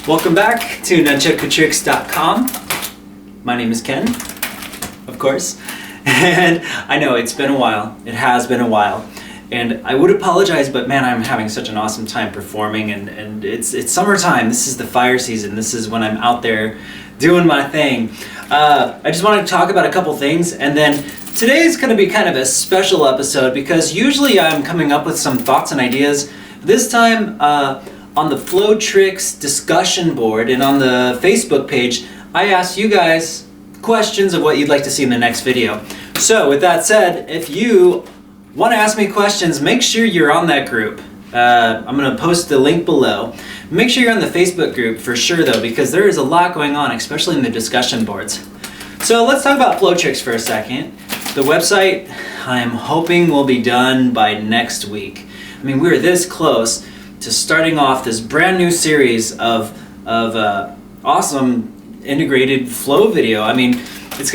Welcome back to Nunchakutricks.com. My name is Ken, of course, and I know it's been a while. It has been a while, and I would apologize, but man, I'm having such an awesome time performing, and it's summertime. This is the fire season. This is when I'm out there doing my thing. I just wanted to talk about a couple things, and then today is going to be kind of a special episode because usually I'm coming up with some thoughts and ideas. This time, on the Flowtricks discussion board and on the Facebook page, I asked you guys questions of what you'd like to see in the next video. So with that said, if you want to ask me questions, make sure you're on that group. I'm going to post the link below. Make sure you're on the Facebook group for sure though, because there is a lot going on, especially in the discussion boards. So let's talk about Flowtricks for a second. The website, I'm hoping will be done by next week. I mean, we're this close to starting off this brand new series of awesome integrated flow video. I mean, there's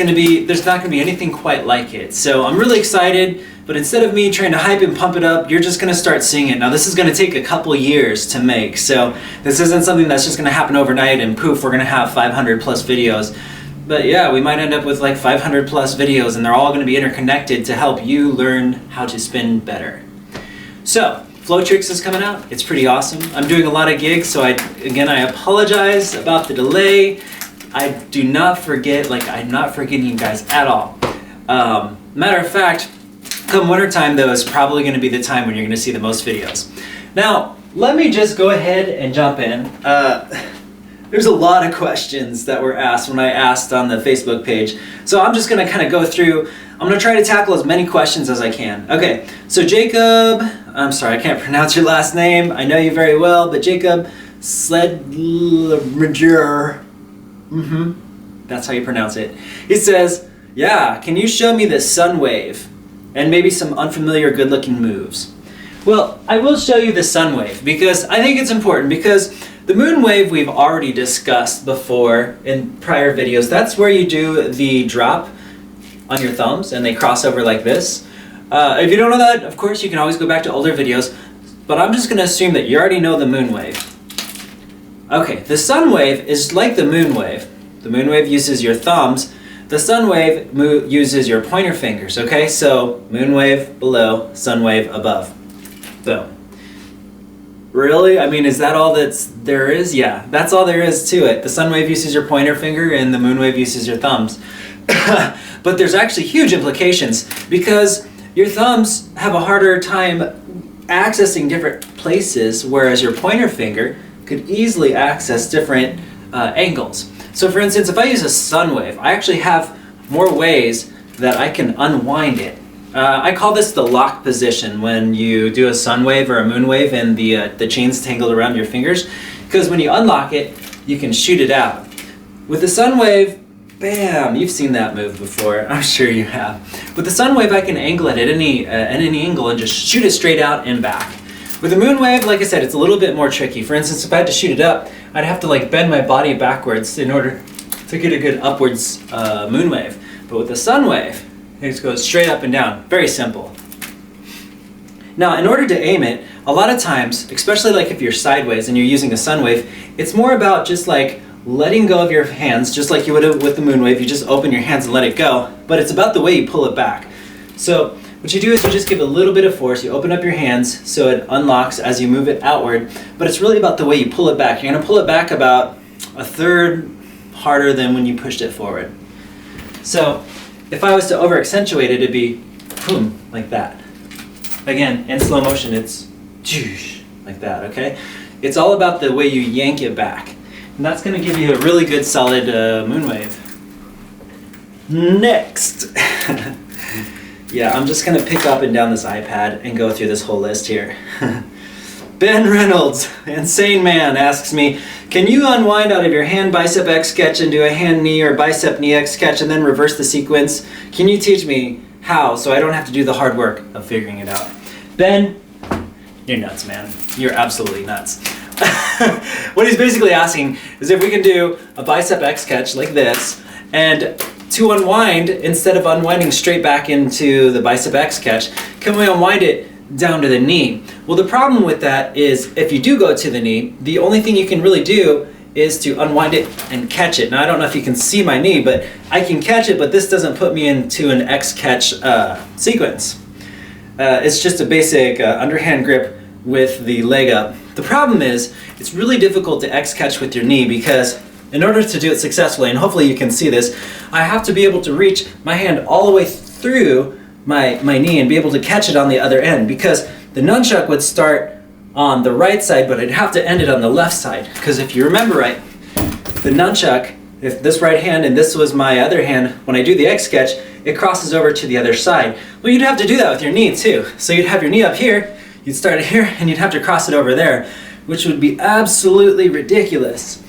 not gonna be anything quite like it. So I'm really excited, but instead of me trying to hype and pump it up, you're just gonna start seeing it. Now this is gonna take a couple years to make, so this isn't something that's just gonna happen overnight and poof, we're gonna have 500 plus videos. But yeah, we might end up with like 500 plus videos and they're all gonna be interconnected to help you learn how to spin better. So, Flowtricks is coming out. It's pretty awesome. I'm doing a lot of gigs, so I apologize about the delay. I do not forget, I'm not forgetting you guys at all. Matter of fact, come wintertime though is probably gonna be the time when you're gonna see the most videos. Now, let me just go ahead and jump in. There's a lot of questions that were asked when I asked on the Facebook page. So I'm just gonna kind of go through, I'm gonna try to tackle as many questions as I can. Okay, so Jacob, I'm sorry, I can't pronounce your last name. I know you very well, but Jacob Sledmajer, that's how you pronounce it. He says, yeah, can you show me the sun wave and maybe some unfamiliar good looking moves? Well, I will show you the sun wave because I think it's important because the moon wave we've already discussed before in prior videos. That's where you do the drop on your thumbs and they cross over like this. If you don't know that, of course, you can always go back to older videos, but I'm just gonna assume that you already know the moon wave. Okay, the sun wave is like the moon wave. The moon wave uses your thumbs. The sun wave uses your pointer fingers, okay? So moon wave below, sun wave above. Boom. Really? I mean, is that all there is? Yeah, that's all there is to it. The sun wave uses your pointer finger and the moon wave uses your thumbs. But there's actually huge implications because your thumbs have a harder time accessing different places, whereas your pointer finger could easily access different angles. So for instance, if I use a sun wave, I actually have more ways that I can unwind it. I call this the lock position when you do a sun wave or a moon wave and the chain's tangled around your fingers, because when you unlock it, you can shoot it out. With the sun wave, bam, you've seen that move before, I'm sure you have. With the sun wave, I can angle it at any angle and just shoot it straight out and back. With the moon wave, like I said, it's a little bit more tricky. For instance, if I had to shoot it up, I'd have to bend my body backwards in order to get a good upwards moon wave. But with the sun wave, it just goes straight up and down. Very simple. Now, in order to aim it, a lot of times, especially if you're sideways and you're using a sun wave, it's more about just letting go of your hands, just like you would have with the moon wave. You just open your hands and let it go, but it's about the way you pull it back. So what you do is you just give a little bit of force, you open up your hands so it unlocks as you move it outward, but it's really about the way you pull it back. You're gonna pull it back about a third harder than when you pushed it forward. So if I was to over accentuate it, it'd be boom, like that. Again, in slow motion, it's like that, okay? It's all about the way you yank it back. And that's gonna give you a really good solid moon wave. Next. Yeah, I'm just gonna pick up and down this iPad and go through this whole list here. Ben Reynolds, Insane Man, asks me, can you unwind out of your hand bicep X sketch and do a hand knee or bicep knee X sketch and then reverse the sequence? Can you teach me how so I don't have to do the hard work of figuring it out? Ben, you're nuts, man. You're absolutely nuts. What he's basically asking is if we can do a bicep X sketch like this, and to unwind, instead of unwinding straight back into the bicep X sketch, can we unwind it down to the knee? Well, the problem with that is if you do go to the knee, the only thing you can really do is to unwind it and catch it. Now I don't know if you can see my knee, but I can catch it, but this doesn't put me into an X catch sequence. It's just a basic underhand grip with the leg up. The problem is, it's really difficult to X catch with your knee because in order to do it successfully, and hopefully you can see this, I have to be able to reach my hand all the way through my knee and be able to catch it on the other end, because the nunchuck would start on the right side, but I'd have to end it on the left side. Because if you remember right, the nunchuck, if this right hand and this was my other hand, when I do the X catch, it crosses over to the other side. Well, you'd have to do that with your knee too. So you'd have your knee up here, you'd start here, and you'd have to cross it over there, which would be absolutely ridiculous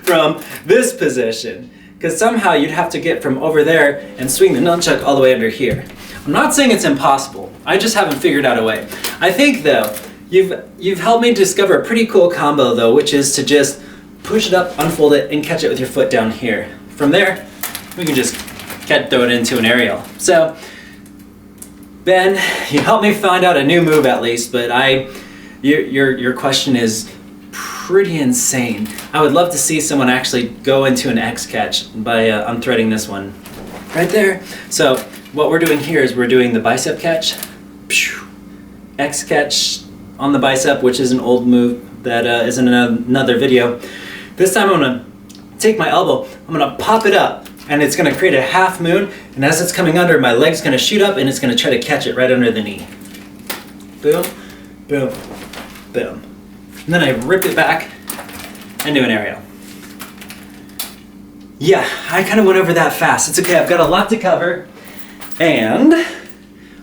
from this position. Because somehow you'd have to get from over there and swing the nunchuck all the way under here. I'm not saying it's impossible, I just haven't figured out a way. I think though, you've helped me discover a pretty cool combo though, which is to just push it up, unfold it, and catch it with your foot down here. From there, we can just throw it into an aerial. So, Ben, you helped me find out a new move at least, but your question is pretty insane. I would love to see someone actually go into an X catch by unthreading this one right there. So what we're doing here is we're doing the bicep catch, X catch on the bicep, which is an old move that is in another video. This time I'm gonna take my elbow, I'm gonna pop it up, and it's gonna create a half moon, and as it's coming under, my leg's gonna shoot up and it's gonna try to catch it right under the knee. Boom, boom, boom. And then I rip it back and do an aerial. Yeah, I kind of went over that fast. It's okay, I've got a lot to cover. And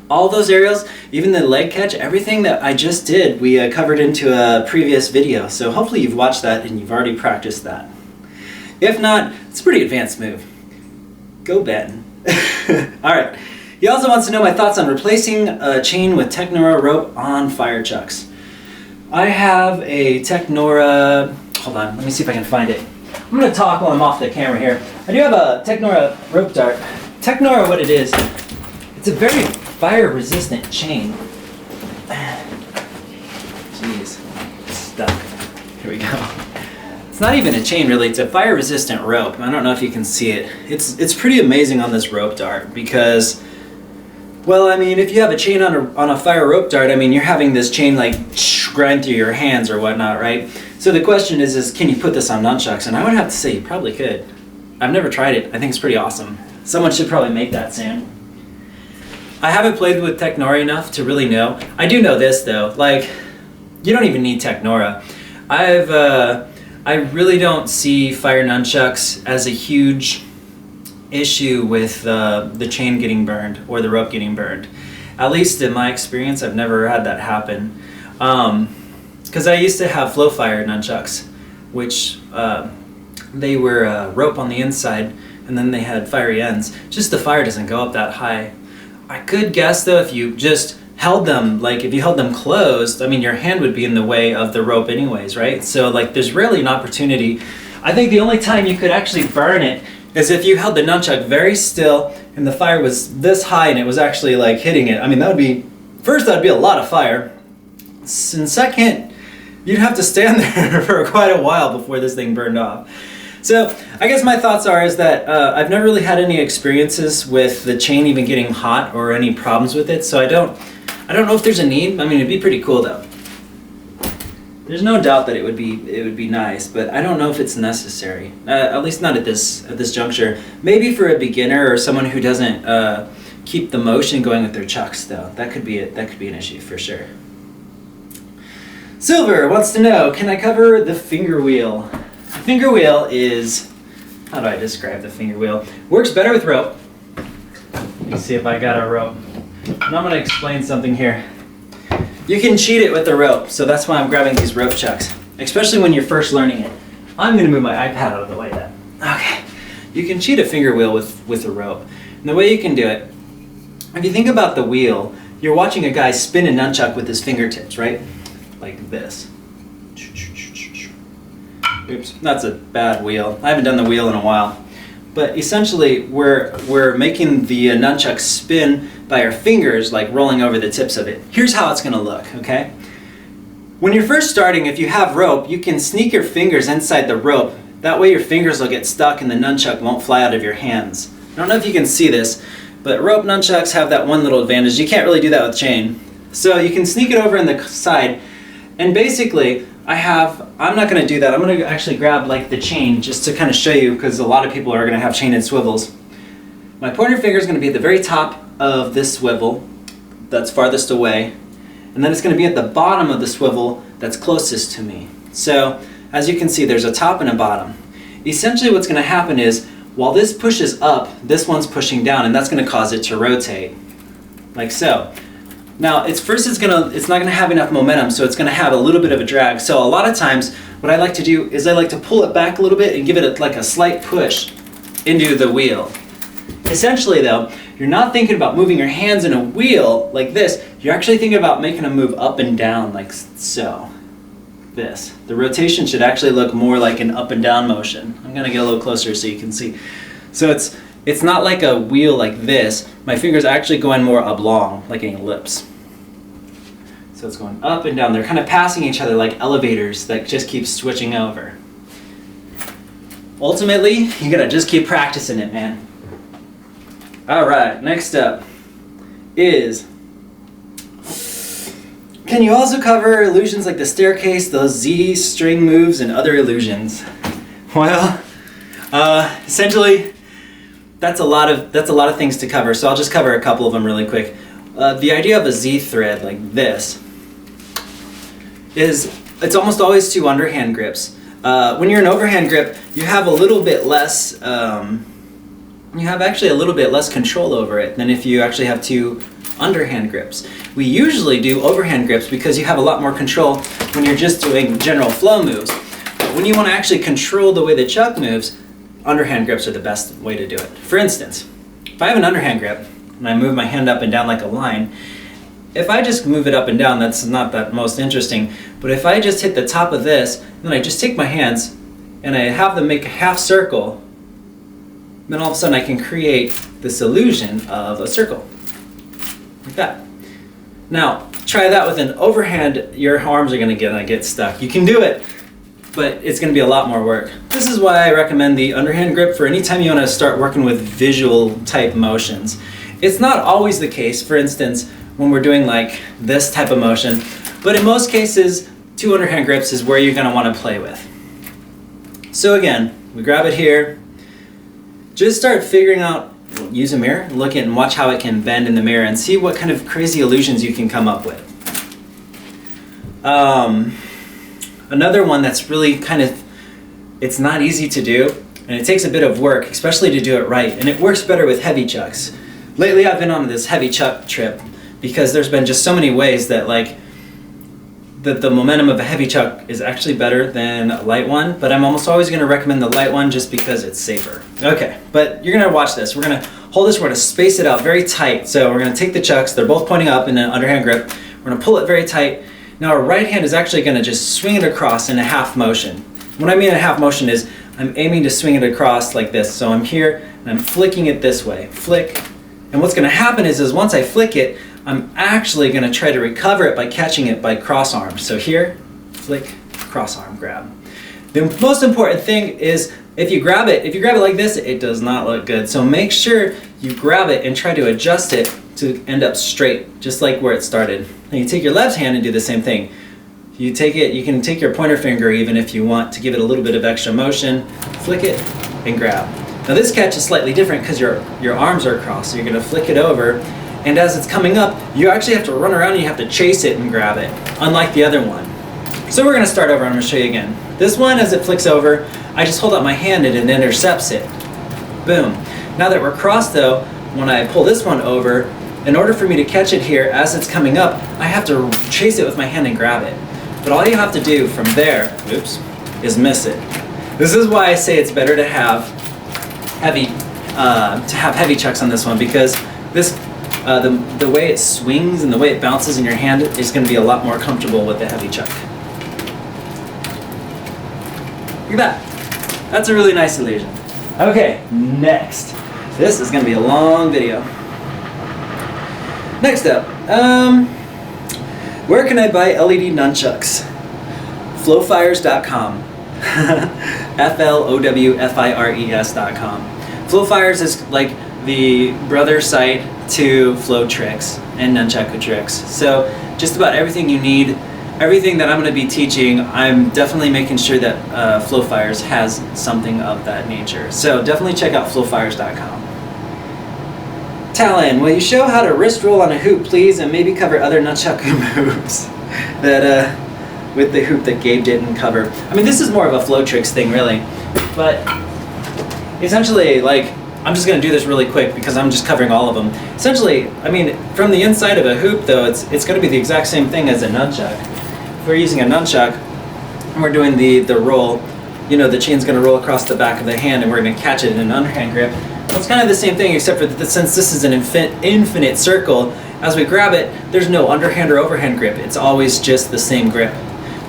all those aerials, even the leg catch, everything that I just did, we covered into a previous video. So hopefully you've watched that and you've already practiced that. If not, it's a pretty advanced move. Go Ben. All right. He also wants to know my thoughts on replacing a chain with Technora rope on fire chucks. I have a Technora, hold on, let me see if I can find it. I'm gonna talk while I'm off the camera here. I do have a Technora rope dart. Technora, what it is, it's a very fire resistant chain. Jeez, it's stuck. Here we go. It's not even a chain really, it's a fire resistant rope. I don't know if you can see it. It's pretty amazing on this rope dart because, well, I mean, if you have a chain on a fire rope dart, I mean, you're having this chain like grind through your hands or whatnot, right? So the question is can you put this on nunchucks? And I would have to say you probably could. I've never tried it. I think it's pretty awesome. Someone should probably make that soon. I haven't played with Technora enough to really know. I do know this though, like, you don't even need Technora. I really don't see fire nunchucks as a huge issue with the chain getting burned or the rope getting burned. At least in my experience, I've never had that happen. Because I used to have flow fire nunchucks, which they were rope on the inside and then they had fiery ends. Just the fire doesn't go up that high. I could guess though, if you just held them, like if you held them closed, I mean your hand would be in the way of the rope anyways, right? So like there's rarely an opportunity. I think the only time you could actually burn it is if you held the nunchuck very still and the fire was this high and it was actually like hitting it. I mean that would be, first that'd be a lot of fire. And second, you'd have to stand there for quite a while before this thing burned off. So I guess my thoughts are is that I've never really had any experiences with the chain even getting hot or any problems with it, so I don't know if there's a need. I mean, it'd be pretty cool though. There's no doubt that it would be nice, but I don't know if it's necessary. At least not at this juncture. Maybe for a beginner or someone who doesn't keep the motion going with their chucks though. That could be an issue for sure. Silver wants to know, can I cover the finger wheel? The finger wheel is, how do I describe the finger wheel? Works better with rope. Let me see if I got a rope. And I'm going to explain something here. You can cheat it with the rope, so that's why I'm grabbing these rope chucks, especially when you're first learning it. I'm going to move my iPad out of the way then. Okay. You can cheat a finger wheel with a rope. And the way you can do it, if you think about the wheel, you're watching a guy spin a nunchuck with his fingertips, right? Like this. Oops, that's a bad wheel. I haven't done the wheel in a while. But essentially, we're making the nunchuck spin by our fingers, like rolling over the tips of it. Here's how it's gonna look, okay? When you're first starting, if you have rope, you can sneak your fingers inside the rope. That way your fingers will get stuck and the nunchuck won't fly out of your hands. I don't know if you can see this, but rope nunchucks have that one little advantage. You can't really do that with chain. So you can sneak it over in the side, and basically I'm not going to do that. I'm going to actually grab like the chain just to kind of show you, because a lot of people are going to have chain and swivels. My pointer finger is going to be at the very top of this swivel that's farthest away, and then it's going to be at the bottom of the swivel that's closest to me. So as you can see, there's a top and a bottom. Essentially what's going to happen is, while this pushes up, this one's pushing down, and that's going to cause it to rotate, like so. Now, it's not going to have enough momentum, so it's going to have a little bit of a drag. So a lot of times, what I like to do is I like to pull it back a little bit and give it like a slight push into the wheel. Essentially though, you're not thinking about moving your hands in a wheel like this. You're actually thinking about making them move up and down like so. This. The rotation should actually look more like an up and down motion. I'm going to get a little closer so you can see. So it's not like a wheel like this. My finger's actually going more oblong, like an ellipse. So it's going up and down. They're kind of passing each other like elevators that just keep switching over. Ultimately, you gotta just keep practicing it, man. Alright, next up is, can you also cover illusions like the staircase, those Z string moves, and other illusions? Well, essentially, that's a lot of things to cover, so I'll just cover a couple of them really quick. The idea of a Z thread like this is, it's almost always two underhand grips. When you're an overhand grip, you have a little bit less, you have actually a little bit less control over it than if you actually have two underhand grips. We usually do overhand grips because you have a lot more control when you're just doing general flow moves. But when you want to actually control the way the chuck moves, underhand grips are the best way to do it. For instance, if I have an underhand grip and I move my hand up and down like a line, if I just move it up and down, that's not that most interesting. But if I just hit the top of this, then I just take my hands and I have them make a half circle, then all of a sudden I can create this illusion of a circle. Like that. Now, try that with an overhand, your arms are gonna get stuck. You can do it, but it's gonna be a lot more work. This is why I recommend the underhand grip for any time you wanna start working with visual type motions. It's not always the case, for instance, when we're doing like this type of motion, but in most cases, two underhand grips is where you're gonna wanna play with. So again, we grab it here, just start figuring out, use a mirror, look at and watch how it can bend in the mirror and see what kind of crazy illusions you can come up with. Another one that's really kind of, it's not easy to do, and it takes a bit of work, especially to do it right, and it works better with heavy chucks. Lately I've been on this heavy chuck trip because there's been just so many ways that that the momentum of a heavy chuck is actually better than a light one, but I'm almost always going to recommend the light one just because it's safer. Okay, but you're going to watch this. We're going to hold this, we're going to space it out very tight. So we're going to take the chucks, they're both pointing up in an underhand grip. We're going to pull it very tight. Now our right hand is actually going to just swing it across in a half motion. What I mean a half motion is I'm aiming to swing it across like this. So I'm here and I'm flicking it this way, flick. And what's going to happen is once I flick it, I'm actually going to try to recover it by catching it by cross arm. So here, flick, cross arm grab. The most important thing is if you grab it like this, it does not look good. So make sure you grab it and try to adjust it to end up straight, just like where it started. Then you take your left hand and do the same thing. You can take your pointer finger even if you want to give it a little bit of extra motion, flick it and grab. Now this catch is slightly different because your arms are crossed, so you're going to flick it over. And as it's coming up, you actually have to run around and you have to chase it and grab it, unlike the other one. So we're going to start over, I'm going to show you again. This one, as it flicks over, I just hold out my hand and it intercepts it. Boom. Now that we're crossed though, when I pull this one over, in order for me to catch it here as it's coming up, I have to chase it with my hand and grab it. But all you have to do from there, is miss it. This is why I say it's better to have heavy chucks on this one, because this the way it swings and the way it bounces in your hand is going to be a lot more comfortable with the heavy chuck. Look at that. That's a really nice illusion. Okay, next. This is going to be a long video. Next up, Where can I buy LED nunchucks? Flowfires.com. FLOWFIRES.com. Flowfires is like the brother site to Flowtricks and Nunchakutricks. So just about everything you need, everything that I'm going to be teaching, I'm definitely making sure that Flowfires has something of that nature. So definitely check out flowfires.com. Talon, will you show how to wrist roll on a hoop, please, and maybe cover other nunchaku moves that with the hoop that Gabe didn't cover? I mean, this is more of a Flowtricks thing, really, but essentially, like, I'm just going to do this really quick because I'm just covering all of them. Essentially, I mean, from the inside of a hoop, though, it's going to be the exact same thing as a nunchuck. If we're using a nunchuck and we're doing the roll, you know, the chain's going to roll across the back of the hand and we're going to catch it in an underhand grip. Well, it's kind of the same thing, except for that since this is an infinite circle, as we grab it, there's no underhand or overhand grip. It's always just the same grip.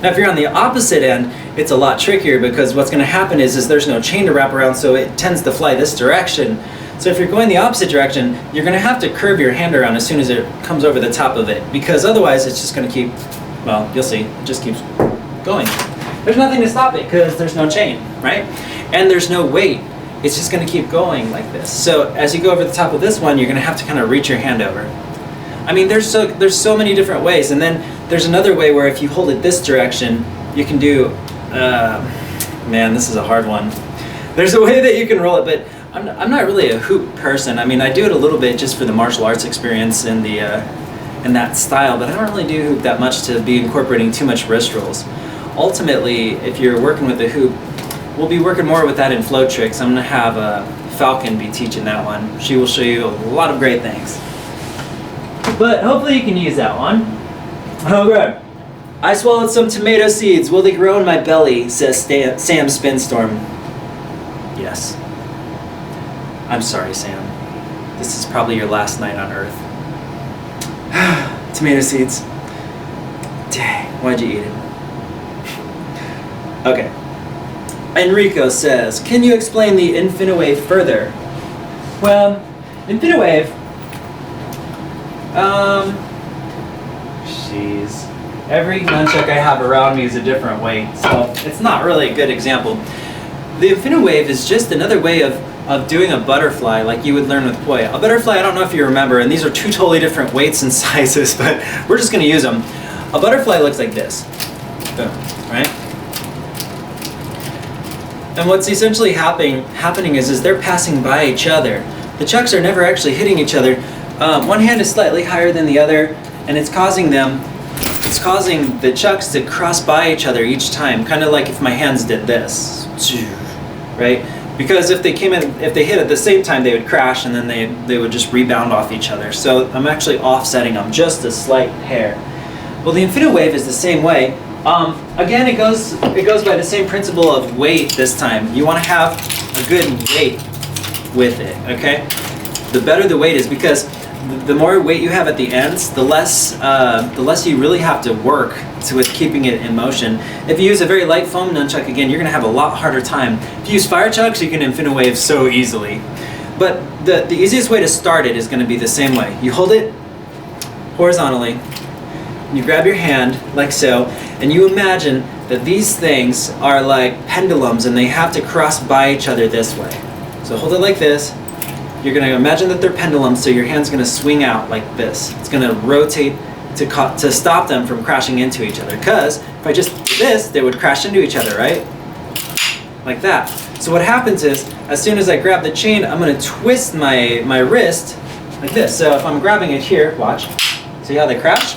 Now, if you're on the opposite end, it's a lot trickier because what's going to happen is there's no chain to wrap around, so it tends to fly this direction. So if you're going the opposite direction, you're going to have to curve your hand around as soon as it comes over the top of it, because otherwise it's just going to keep, well, you'll see, it just keeps going. There's nothing to stop it because there's no chain, right? And there's no weight. It's just going to keep going like this. So as you go over the top of this one, you're going to have to kind of reach your hand over. I mean, there's so many different ways, and then there's another way where if you hold it this direction, you can do, man, this is a hard one. There's a way that you can roll it, but I'm not really a hoop person. I mean, I do it a little bit just for the martial arts experience in that style, but I don't really do hoop that much to be incorporating too much wrist rolls. Ultimately, if you're working with a hoop, we'll be working more with that in Flowtricks. I'm going to have Falcon be teaching that one. She will show you a lot of great things. But hopefully you can use that one. Okay. I swallowed some tomato seeds. Will they grow in my belly? Says Sam Spinstorm. Yes. I'm sorry, Sam. This is probably your last night on Earth. Tomato seeds. Dang, why'd you eat it? Okay. Enrico says, can you explain the Infinawave further? Well, Infinawave, jeez. Every nunchuck I have around me is a different weight, so it's not really a good example. The Infinawave is just another way of doing a butterfly like you would learn with poi. A butterfly, I don't know if you remember, and these are two totally different weights and sizes, but we're just going to use them. A butterfly looks like this. Boom, right? And what's essentially happening is they're passing by each other. The chucks are never actually hitting each other. One hand is slightly higher than the other, and it's causing the chucks to cross by each other each time, kind of like if my hands did this, right? Because if they hit at the same time, they would crash, and then they would just rebound off each other. So I'm actually offsetting them just a slight hair. Well, the Infinawave is the same way. Again, it goes by the same principle of weight this time. You want to have a good weight with it, okay? The better the weight is, because the more weight you have at the ends, the less you really have to work with keeping it in motion. If you use a very light foam nunchuck, again, you're going to have a lot harder time. If you use fire chucks, you can Infinawave so easily. But the easiest way to start it is going to be the same way. You hold it horizontally, you grab your hand like so, and you imagine that these things are like pendulums and they have to cross by each other this way. So hold it like this. You're going to imagine that they're pendulums, so your hand's going to swing out like this. It's going to rotate to stop them from crashing into each other. Because if I just did this, they would crash into each other, right? Like that. So what happens is, as soon as I grab the chain, I'm going to twist my wrist like this. So if I'm grabbing it here, watch. See how they crash?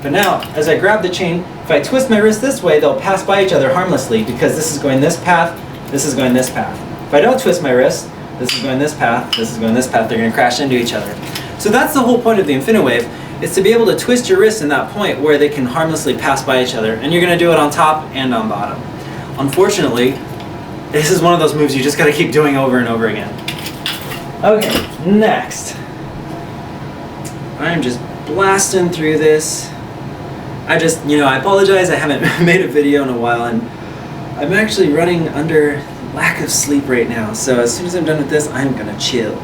But now, as I grab the chain, if I twist my wrist this way, they'll pass by each other harmlessly, because this is going this path, this is going this path. If I don't twist my wrist, this is going this path, this is going this path, they're going to crash into each other. So that's the whole point of the Infinawave, is to be able to twist your wrist in that point where they can harmlessly pass by each other, and you're going to do it on top and on bottom. Unfortunately, this is one of those moves you just got to keep doing over and over again. Okay, next. I'm just blasting through this. I apologize, I haven't made a video in a while, and I'm actually running under lack of sleep right now, so as soon as I'm done with this, I'm gonna chill.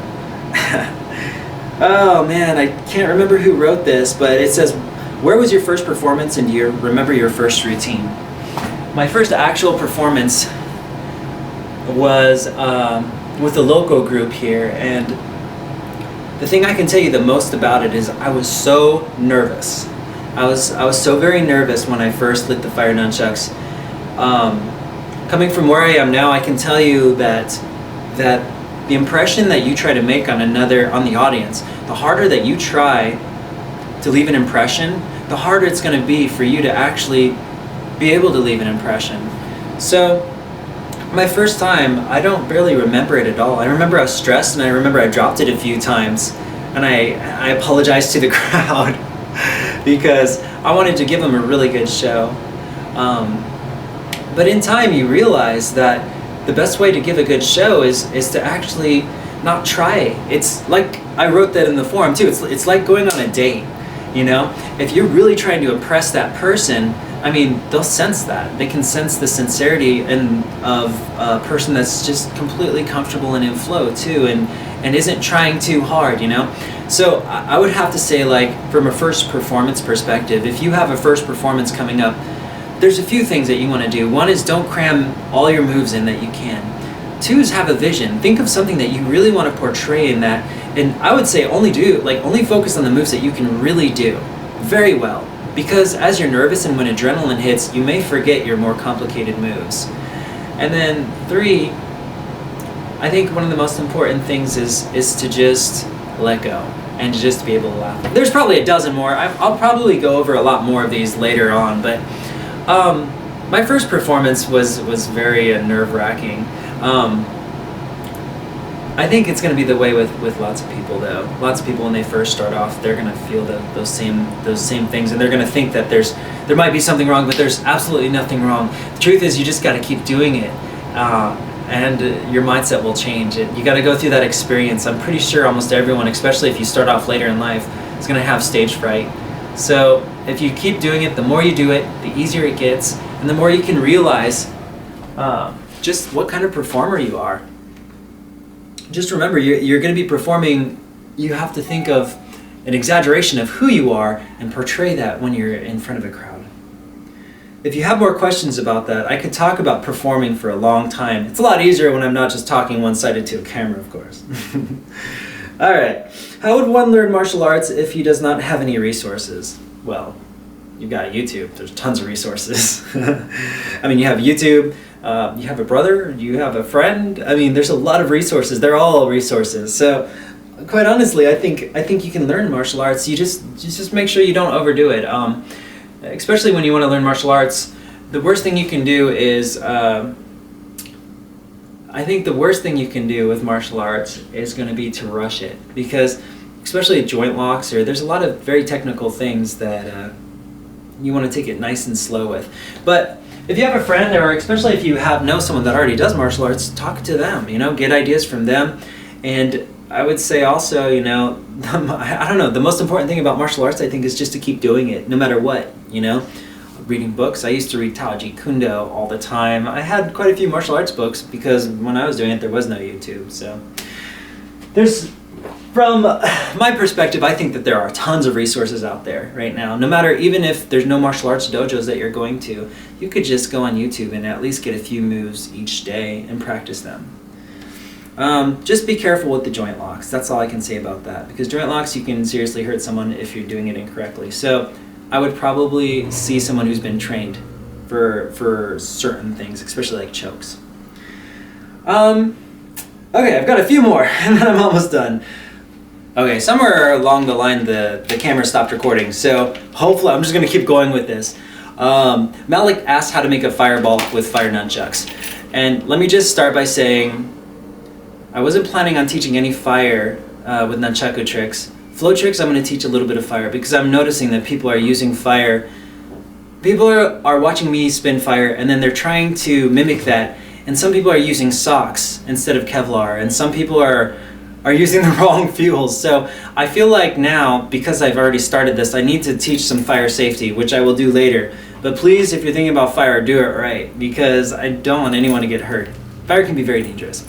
Oh man, I can't remember who wrote this, but it says, Where was your first performance, and do you remember your first routine? My first actual performance was with a local group here, and the thing I can tell you the most about it is I was so nervous. I was so very nervous when I first lit the fire nunchucks. Coming from where I am now, I can tell you that the impression that you try to make on the audience, the harder that you try to leave an impression, the harder it's going to be for you to actually be able to leave an impression. So my first time, I don't barely remember it at all. I remember I was stressed, and I remember I dropped it a few times, and I apologized to the crowd because I wanted to give them a really good show. But in time you realize that the best way to give a good show is to actually not try. It's like, I wrote that in the forum too, it's like going on a date, you know? If you're really trying to impress that person, I mean, they'll sense that. They can sense the sincerity of a person that's just completely comfortable and in flow too, and isn't trying too hard, you know? So I would have to say, like, from a first performance perspective, if you have a first performance coming up, there's a few things that you want to do. One is don't cram all your moves in that you can. Two is have a vision. Think of something that you really want to portray in that, and I would say only focus on the moves that you can really do very well. Because as you're nervous and when adrenaline hits, you may forget your more complicated moves. And then three, I think one of the most important things is to just let go and to just be able to laugh. There's probably a dozen more. I'll probably go over a lot more of these later on, but my first performance was very nerve-wracking. I think it's going to be the way with lots of people, though. Lots of people, when they first start off, they're going to feel those same things, and they're going to think that there might be something wrong, but there's absolutely nothing wrong. The truth is, you just got to keep doing it, and your mindset will change. You got to go through that experience. I'm pretty sure almost everyone, especially if you start off later in life, is going to have stage fright. So if you keep doing it, the more you do it, the easier it gets, and the more you can realize just what kind of performer you are. Just remember, you're going to be performing. You have to think of an exaggeration of who you are and portray that when you're in front of a crowd. If you have more questions about that, I could talk about performing for a long time. It's a lot easier when I'm not just talking one-sided to a camera, of course. All right. How would one learn martial arts if he does not have any resources? Well, you've got YouTube. There's tons of resources. I mean, you have YouTube. You have a brother, you have a friend. I mean, there's a lot of resources. They're all resources. So, quite honestly, I think you can learn martial arts. You just make sure you don't overdo it. Especially when you want to learn martial arts, the worst thing you can do is, I think the worst thing you can do with martial arts is going to be to rush it, because especially joint locks, or there's a lot of very technical things that you want to take it nice and slow with. But if you have a friend, or especially if you know someone that already does martial arts, talk to them, get ideas from them. And I would say also, I don't know, the most important thing about martial arts, I think, is just to keep doing it, no matter what, Reading books. I used to read Taoji Kundo all the time. I had quite a few martial arts books because when I was doing it, there was no YouTube. So from my perspective, I think that there are tons of resources out there right now. No matter, even if there's no martial arts dojos that you're going to, you could just go on YouTube and at least get a few moves each day and practice them. Just be careful with the joint locks. That's all I can say about that, because joint locks, you can seriously hurt someone if you're doing it incorrectly. So I would probably see someone who's been trained for certain things, especially like chokes. Okay, I've got a few more and then I'm almost done. Okay, somewhere along the line the camera stopped recording, so hopefully I'm just going to keep going with this. Malik asked how to make a fireball with fire nunchucks. And let me just start by saying I wasn't planning on teaching any fire with Nunchakutricks. Flow tricks, I'm going to teach a little bit of fire, because I'm noticing that people are using fire. People are watching me spin fire, and then they're trying to mimic that. And some people are using socks instead of Kevlar, and some people are using the wrong fuels. So I feel like now, because I've already started this, I need to teach some fire safety, which I will do later. But please, if you're thinking about fire, do it right, because I don't want anyone to get hurt. Fire can be very dangerous.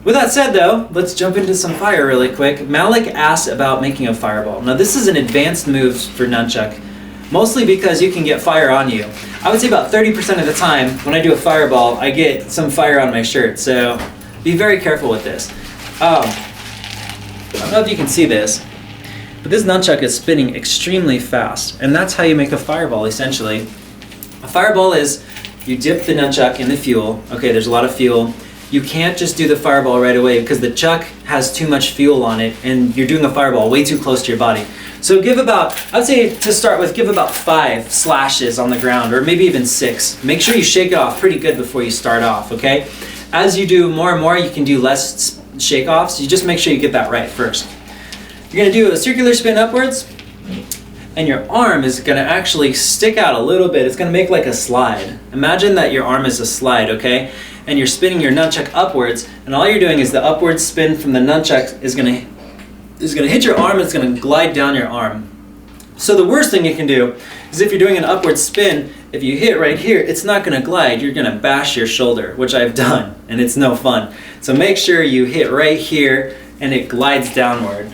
With that said, though, let's jump into some fire really quick. Malik asked about making a fireball. Now, this is an advanced move for nunchuck. mostly because you can get fire on you. I would say about 30% of the time when I do a fireball, I get some fire on my shirt, so be very careful with this. I don't know if you can see this, but this nunchuck is spinning extremely fast, and that's how you make a fireball, essentially. A fireball is, you dip the nunchuck in the fuel. Okay, there's a lot of fuel. You can't just do the fireball right away because the chuck has too much fuel on it, and you're doing a fireball way too close to your body. So give about, I would say to start with, give about 5 slashes on the ground, or maybe even 6. Make sure you shake it off pretty good before you start off, okay? As you do more and more, you can do less shake-offs. You just make sure you get that right first. You're gonna do a circular spin upwards, and your arm is gonna actually stick out a little bit. It's gonna make like a slide. Imagine that your arm is a slide, okay? And you're spinning your nunchuck upwards, and all you're doing is the upward spin from the nunchuck is gonna hit your arm, and it's gonna glide down your arm. So the worst thing you can do is if you're doing an upward spin, if you hit right here, it's not gonna glide, you're gonna bash your shoulder, which I've done, and it's no fun. So make sure you hit right here, and it glides downward.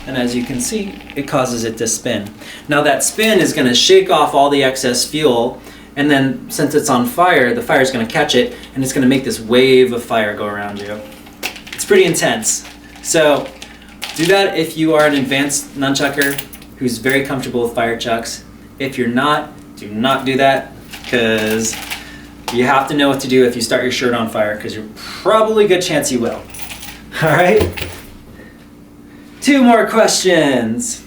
And as you can see, it causes it to spin. Now that spin is gonna shake off all the excess fuel, and then since it's on fire, the fire is gonna catch it, and it's gonna make this wave of fire go around you. It's pretty intense. So do that if you are an advanced nunchucker who's very comfortable with fire chucks. If you're not, do not do that, because you have to know what to do if you start your shirt on fire, because you're probably a good chance you will. All right? 2 more questions.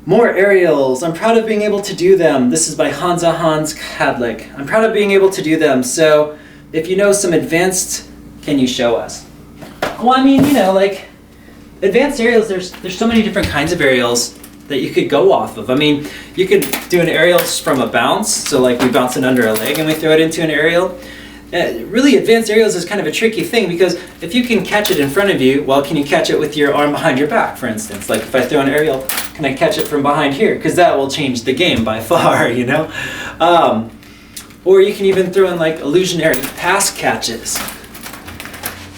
More aerials. I'm proud of being able to do them. This is by Hans Kadlik. I'm proud of being able to do them. So if you know some advanced, can you show us? Well, I mean, you know, like advanced aerials, there's so many different kinds of aerials that you could go off of. I mean, you could do an aerial from a bounce. So like we bounce it under a leg and we throw it into an aerial. Really, advanced aerials is kind of a tricky thing because if you can catch it in front of you, well, can you catch it with your arm behind your back, for instance? Like if I throw an aerial, can I catch it from behind here? Because that will change the game by far, you know? Or you can even throw in like illusionary pass catches.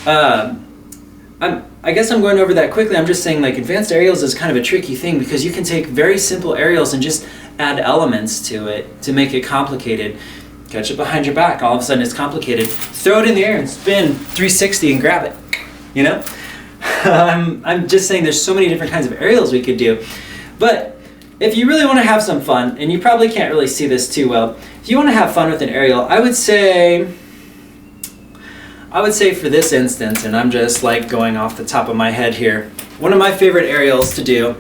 I guess I'm going over that quickly. I'm just saying like advanced aerials is kind of a tricky thing because you can take very simple aerials and just add elements to it to make it complicated. Catch it behind your back, all of a sudden it's complicated. Throw it in the air and spin 360 and grab it, you know? I'm just saying there's so many different kinds of aerials we could do. But if you really want to have some fun, and you probably can't really see this too well, if you want to have fun with an aerial, I would say for this instance, and I'm just like going off the top of my head here, one of my favorite aerials to do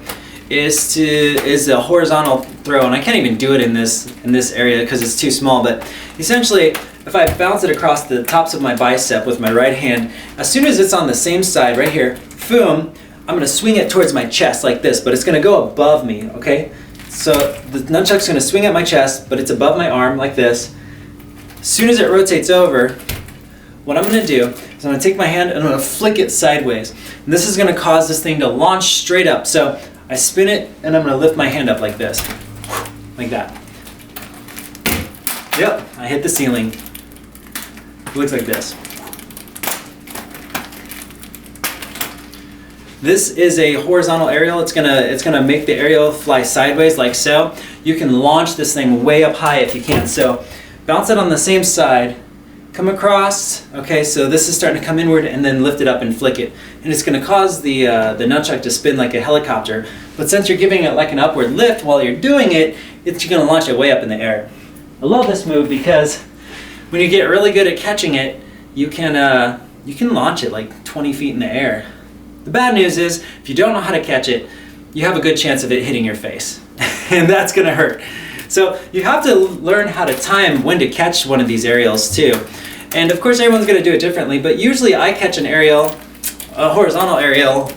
is a horizontal throw, and I can't even do it in this area because it's too small, but essentially if I bounce it across the tops of my bicep with my right hand, as soon as it's on the same side right here, boom, I'm going to swing it towards my chest like this, but it's going to go above me, okay? So the nunchuck's going to swing at my chest, but it's above my arm like this. As soon as it rotates over, what I'm going to do is I'm going to take my hand and I'm going to flick it sideways. And this is going to cause this thing to launch straight up. So I spin it and I'm going to lift my hand up like this. Like that. Yep, I hit the ceiling. It looks like this. This is a horizontal aerial. It's gonna make the aerial fly sideways like so. You can launch this thing way up high if you can. So bounce it on the same side, come across. Okay, so this is starting to come inward, and then lift it up and flick it, and it's gonna cause the nunchuck to spin like a helicopter. But since you're giving it like an upward lift while you're doing it, it's gonna launch it way up in the air. I love this move because when you get really good at catching it, you can launch it like 20 feet in the air. The bad news is, if you don't know how to catch it, you have a good chance of it hitting your face, and that's gonna hurt. So you have to learn how to time when to catch one of these aerials too. And of course everyone's gonna do it differently, but usually I catch an aerial, a horizontal aerial,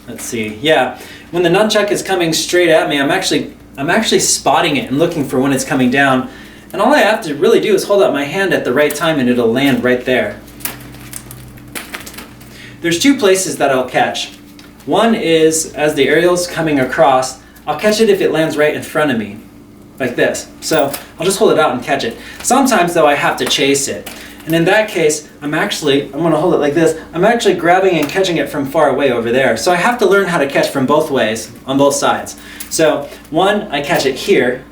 let's see, yeah. When the nunchuck is coming straight at me, I'm actually spotting it and looking for when it's coming down. And all I have to really do is hold out my hand at the right time and it'll land right there. There's two places that I'll catch. One is as the aerial's coming across, I'll catch it if it lands right in front of me, like this. So I'll just hold it out and catch it. Sometimes though I have to chase it. And in that case, I'm going to hold it like this. I'm actually grabbing and catching it from far away over there. So I have to learn how to catch from both ways, on both sides. So one, I catch it here.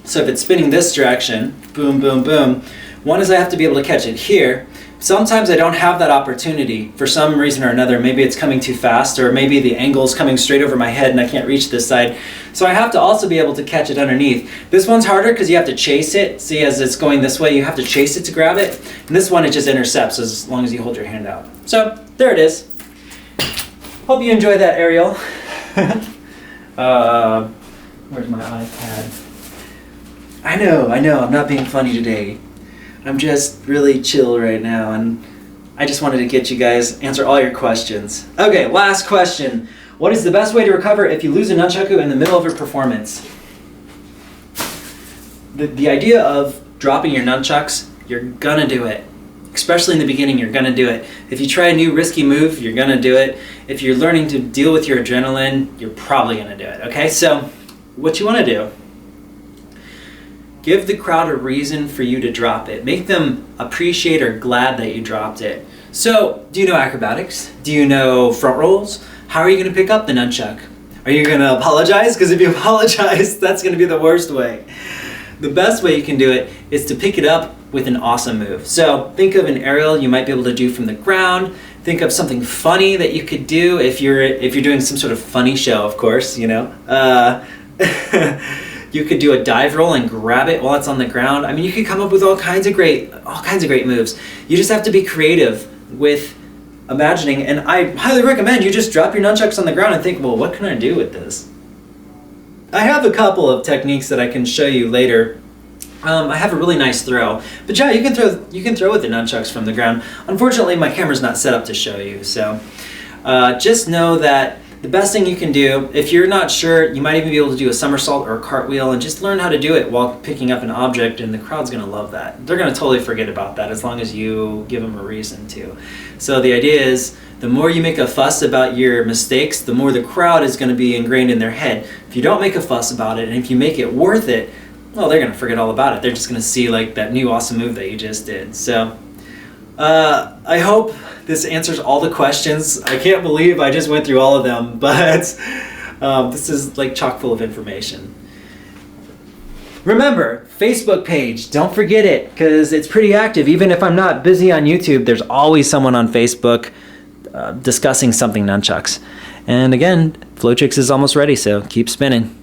So if it's spinning this direction, boom, boom, boom. One is I have to be able to catch it here. Sometimes I don't have that opportunity for some reason or another. Maybe it's coming too fast, or maybe the angle's coming straight over my head and I can't reach this side. So I have to also be able to catch it underneath. This one's harder because you have to chase it. See, as it's going this way, you have to chase it to grab it. And this one, it just intercepts as long as you hold your hand out. So there it is. Hope you enjoy that, Ariel. Where's my iPad? I know, I'm not being funny today. I'm just really chill right now, and I just wanted to get you guys, answer all your questions. Okay, last question. What is the best way to recover if you lose a nunchaku in the middle of a performance? The idea of dropping your nunchucks, you're gonna do it. Especially in the beginning, you're gonna do it. If you try a new risky move, you're gonna do it. If you're learning to deal with your adrenaline, you're probably gonna do it, okay? So, what you wanna do, give the crowd a reason for you to drop it. Make them appreciate or glad that you dropped it. So, do you know acrobatics? Do you know front rolls? How are you gonna pick up the nunchuck? Are you gonna apologize? Because if you apologize, that's gonna be the worst way. The best way you can do it is to pick it up with an awesome move. So, think of an aerial you might be able to do from the ground. Think of something funny that you could do if you're doing some sort of funny show, of course, you know. You could do a dive roll and grab it while it's on the ground. I mean, you could come up with all kinds of great moves. You just have to be creative with imagining, and I highly recommend you just drop your nunchucks on the ground and think, well, what can I do with this? I have a couple of techniques that I can show you later. I have a really nice throw, but yeah, you can throw with the nunchucks from the ground. Unfortunately, my camera's not set up to show you, so just know that the best thing you can do, if you're not sure, you might even be able to do a somersault or a cartwheel and just learn how to do it while picking up an object, and the crowd's gonna love that. They're gonna totally forget about that as long as you give them a reason to. So the idea is, the more you make a fuss about your mistakes, the more the crowd is gonna be ingrained in their head. If you don't make a fuss about it, and if you make it worth it, well, they're gonna forget all about it. They're just gonna see like that new awesome move that you just did. So, I hope this answers all the questions. I can't believe I just went through all of them, but this is like chock full of information. Remember, Facebook page, don't forget it, because it's pretty active. Even if I'm not busy on YouTube, there's always someone on Facebook discussing something nunchucks. And again, Flow Tricks is almost ready, so keep spinning.